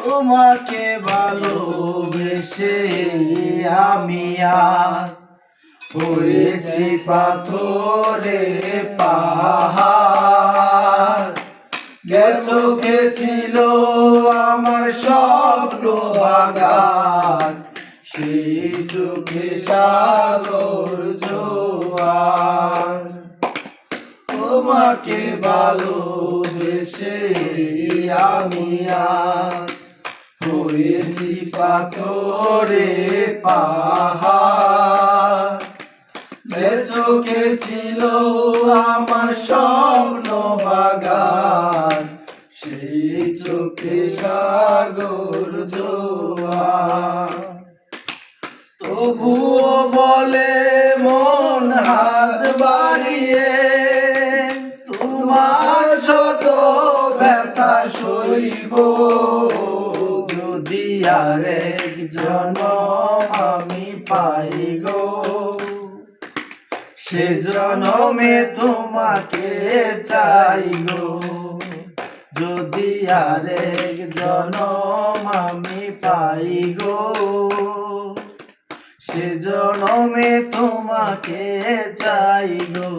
তোমাকে ভালোবেসে আমি আজ হয়েছি পাথরে পাহাড়। যে চোখে ছিল আমার স্বপ্ন বাগান, সেই চোখে সাগর জোয়ার। তোমাকে ভালোবেসে আমি আজ হয়েছি পাথরে পাহাড়। যে চোখে ছিল আমার স্বপ্ন বাগান, সেই চোখে সাগর জোয়ার। তবুও বলে মন হাত বাড়িয়ে, তোমার শত ব্যথা সইব যদি আরেক জনম আমি পাই গো। সে জনমে তোমাকে চাই গো, যদি আরেক জনম আমি পাই গো। সে জনমে তোমাকে চাই গো।